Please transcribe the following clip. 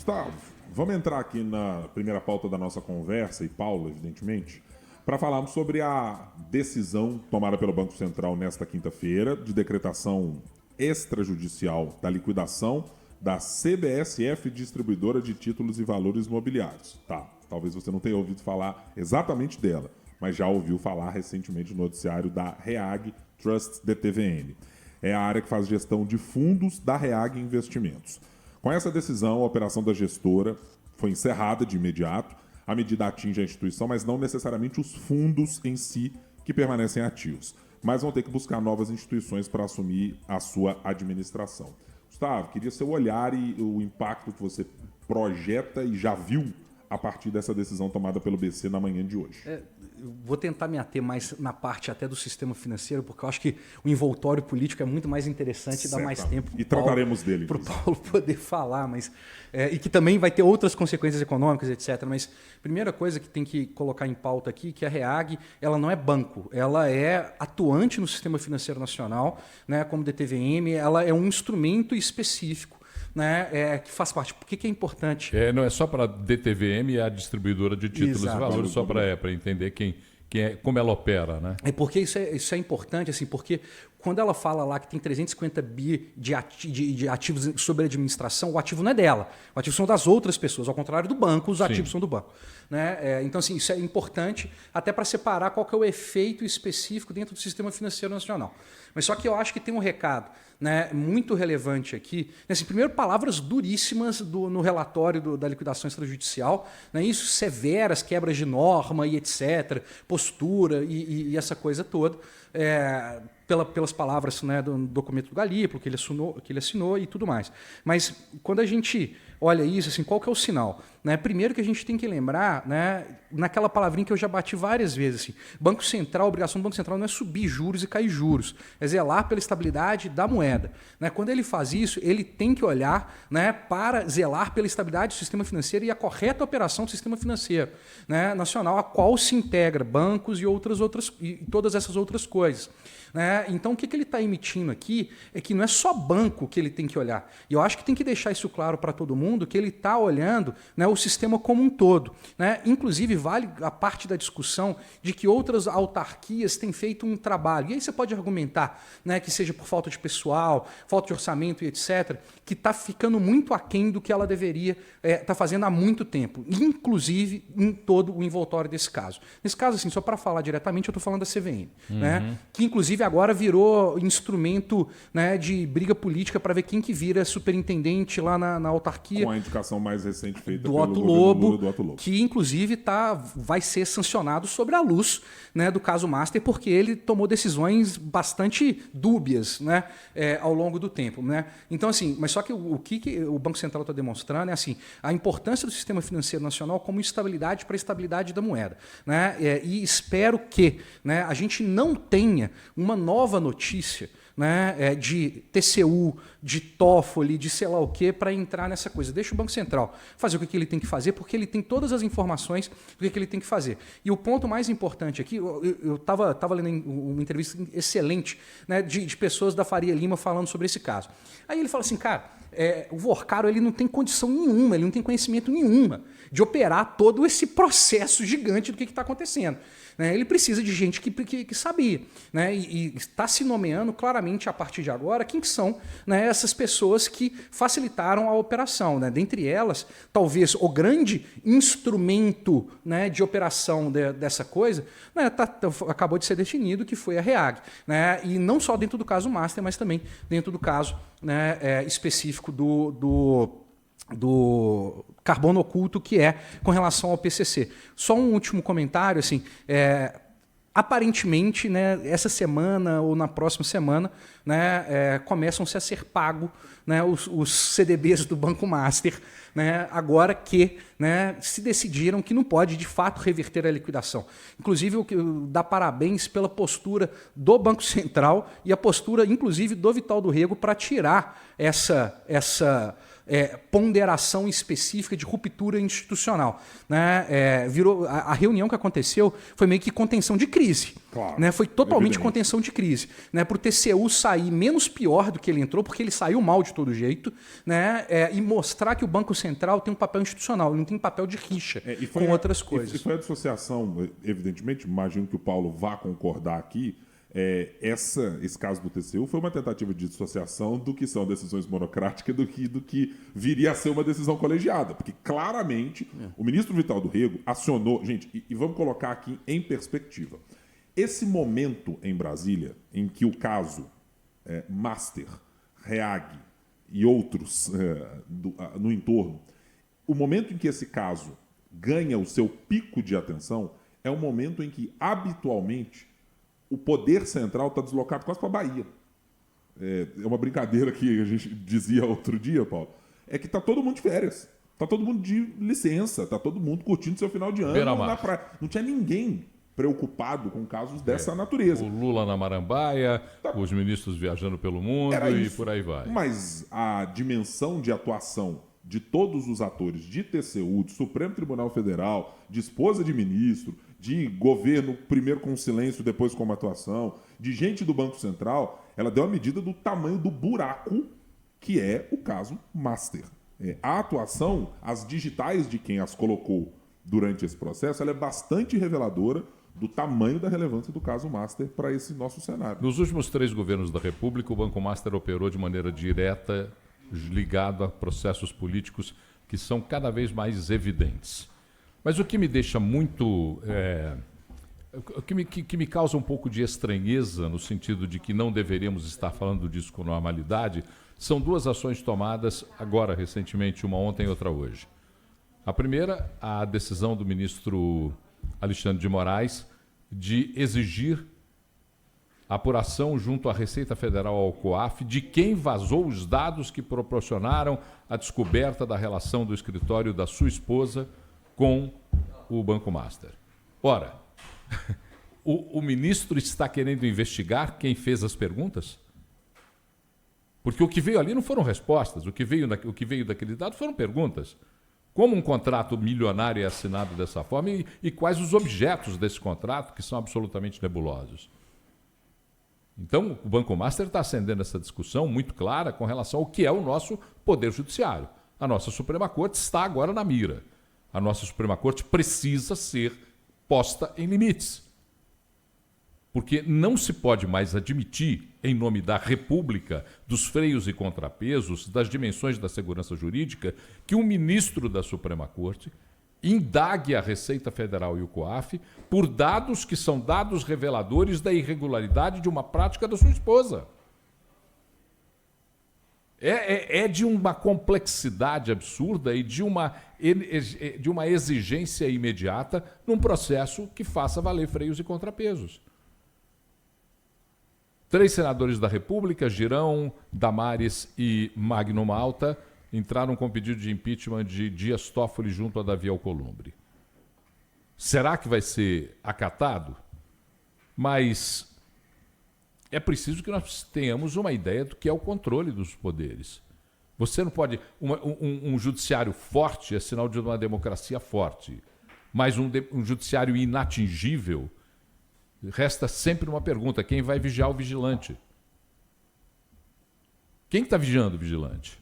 Gustavo, vamos entrar aqui na primeira pauta da nossa conversa, e Paulo, evidentemente, para falarmos sobre a decisão tomada pelo Banco Central nesta quinta-feira de decretação extrajudicial da liquidação da CBSF Distribuidora de Títulos e Valores Mobiliários. Tá, talvez você não tenha ouvido falar exatamente dela, mas já ouviu falar recentemente no noticiário da REAG Trust DTVN. É a área que faz gestão de fundos da REAG Investimentos. Com essa decisão, a operação da gestora foi encerrada de imediato. A medida atinge a instituição, mas não necessariamente os fundos em si que permanecem ativos. Mas vão ter que buscar novas instituições para assumir a sua administração. Gustavo, queria seu olhar e o impacto que você projeta e já viu a partir dessa decisão tomada pelo BC na manhã de hoje. Eu vou tentar me ater mais na parte até do sistema financeiro, porque eu acho que o envoltório político é muito mais interessante e dá mais tempo e trataremos dele para o Paulo poder falar, mas e que também vai ter outras consequências econômicas, etc. Mas primeira coisa que tem que colocar em pauta aqui, que a REAG ela não é banco, ela é atuante no sistema financeiro nacional, né, como DTVM, ela é um instrumento específico, né, que faz parte. Por que é importante? Não é só para a DTVM, é a distribuidora de títulos Exato. e valores, só para entender como ela opera, né? É porque isso é importante, assim, porque quando ela fala lá que tem 350 bi de ativos sob administração, o ativo não é dela. O ativo são das outras pessoas. Ao contrário do banco, os ativos são do banco. Né? Então, assim, isso é importante até para separar qual que é o efeito específico dentro do sistema financeiro nacional. Mas só que eu acho que tem um recado, né, muito relevante aqui. Assim, primeiro, palavras duríssimas no relatório da liquidação extrajudicial, né, isso severas, quebras de norma e etc., postura e essa coisa toda. Pelas palavras, né, do documento do Galípolo, que ele assinou e tudo mais. Mas quando a gente olha isso, assim, qual que é o sinal? Né? Primeiro que a gente tem que lembrar, né, naquela palavrinha que eu já bati várias vezes, assim, Banco Central, a obrigação do Banco Central não é subir juros e cair juros, é zelar pela estabilidade da moeda. Né? Quando ele faz isso, ele tem que olhar, né, para zelar pela estabilidade do sistema financeiro e a correta operação do sistema financeiro, né, nacional, a qual se integra bancos e todas essas outras coisas. Né? Então, o que ele está emitindo aqui é que não é só banco que ele tem que olhar. E eu acho que tem que deixar isso claro para todo mundo, que ele está olhando, né, o sistema como um todo. Né? Inclusive, vale a parte da discussão de que outras autarquias têm feito um trabalho. E aí você pode argumentar, né, que seja por falta de pessoal, falta de orçamento e etc., que está ficando muito aquém do que ela deveria estar fazendo há muito tempo, inclusive em todo o envoltório desse caso. Nesse caso, assim, só para falar diretamente, eu estou falando da CVM, né, que inclusive agora virou instrumento, né, de briga política para ver quem que vira superintendente lá na autarquia. Com a indicação mais recente feita do pelo Otto governo Lobo, Lula, do Otto Lobo, que inclusive vai ser sancionado sobre a luz, né, do caso Master, porque ele tomou decisões bastante dúbias, né, ao longo do tempo. Né? Então, assim, mas só que o que o Banco Central está demonstrando é assim, a importância do sistema financeiro nacional como estabilidade para a estabilidade da moeda. Né? E espero que, né, a gente não tenha uma nova notícia, né, de TCU, de Toffoli, de sei lá o quê, para entrar nessa coisa. Deixa o Banco Central fazer o que ele tem que fazer, porque ele tem todas as informações do que ele tem que fazer. E o ponto mais importante aqui, eu estava lendo uma entrevista excelente, né, de pessoas da Faria Lima falando sobre esse caso. Aí ele fala assim, cara, o Vorcaro ele não tem condição nenhuma, ele não tem conhecimento nenhuma de operar todo esse processo gigante do que está acontecendo. Né? Ele precisa de gente que sabia. Né? E está se nomeando claramente a partir de agora quem que são, né, essas pessoas que facilitaram a operação. Né? Dentre elas, talvez o grande instrumento, né, de operação dessa coisa, né, acabou de ser definido, que foi a REAG. Né? E não só dentro do caso Master, mas também dentro do caso, né, específico do carbono oculto, que é com relação ao PCC. Só um último comentário, assim, aparentemente, né, essa semana ou na próxima semana, né, começam-se a ser pagos, né, os CDBs do Banco Master, né, agora que, né, se decidiram que não pode de fato reverter a liquidação. Inclusive, eu dá parabéns pela postura do Banco Central e a postura, inclusive, do Vital do Rego para tirar essa ponderação específica de ruptura institucional. Né? Virou, a reunião que aconteceu foi meio que contenção de crise. Claro, né? Foi totalmente evidente. contenção de crise. Né? Para o TCU sair menos pior do que ele entrou, porque ele saiu mal de todo jeito, né? E mostrar que o Banco Central tem um papel institucional, ele não tem papel de rixa com outras coisas. E foi a dissociação, evidentemente, imagino que o Paulo vá concordar aqui. Esse caso do TCU foi uma tentativa de dissociação do que são decisões monocráticas do que viria a ser uma decisão colegiada. Porque claramente o ministro Vital do Rego acionou. Gente, e vamos colocar aqui em perspectiva. Esse momento em Brasília, em que o caso Master, Reag e outros no entorno, o momento em que esse caso ganha o seu pico de atenção é um momento em que, habitualmente, o poder central está deslocado quase para a Bahia. É uma brincadeira que a gente dizia outro dia, Paulo. É que está todo mundo de férias. Está todo mundo de licença. Está todo mundo curtindo seu final de ano na praia. Não tinha ninguém preocupado com casos dessa natureza. O Lula na Marambaia, os ministros viajando pelo mundo e por aí vai. Mas a dimensão de atuação de todos os atores de TCU, de Supremo Tribunal Federal, de esposa de ministro, de governo, primeiro com silêncio, depois com uma atuação, de gente do Banco Central, ela deu a medida do tamanho do buraco que é o caso Master. A atuação, as digitais de quem as colocou durante esse processo, ela é bastante reveladora do tamanho da relevância do caso Master para esse nosso cenário. Nos últimos 3 governos da República, o Banco Master operou de maneira direta, ligado a processos políticos que são cada vez mais evidentes. Mas o que me deixa muito... o que me causa um pouco de estranheza, no sentido de que não deveríamos estar falando disso com normalidade, são 2 ações tomadas agora, recentemente, uma ontem e outra hoje. A primeira, a decisão do ministro Alexandre de Moraes de exigir a apuração junto à Receita Federal ao COAF de quem vazou os dados que proporcionaram a descoberta da relação do escritório da sua esposa com o Banco Master. Ora, o ministro está querendo investigar quem fez as perguntas? Porque o que veio ali não foram respostas, o que veio daquele dado foram perguntas. Como um contrato milionário é assinado dessa forma e quais os objetos desse contrato, que são absolutamente nebulosos. Então, o Banco Master está acendendo essa discussão muito clara com relação ao que é o nosso Poder Judiciário. A nossa Suprema Corte está agora na mira. A nossa Suprema Corte precisa ser posta em limites. Porque não se pode mais admitir, em nome da República, dos freios e contrapesos, das dimensões da segurança jurídica, que um ministro da Suprema Corte indague a Receita Federal e o COAF por dados que são dados reveladores da irregularidade de uma prática da sua esposa. É de uma complexidade absurda e de uma exigência imediata num processo que faça valer freios e contrapesos. 3 senadores da República, Girão, Damares e Magno Malta, entraram com pedido de impeachment de Dias Toffoli junto a Davi Alcolumbre. Será que vai ser acatado? Mas é preciso que nós tenhamos uma ideia do que é o controle dos poderes. Você não pode... Um judiciário forte é sinal de uma democracia forte, mas um judiciário inatingível, resta sempre uma pergunta: quem vai vigiar o vigilante? Quem está vigiando o vigilante?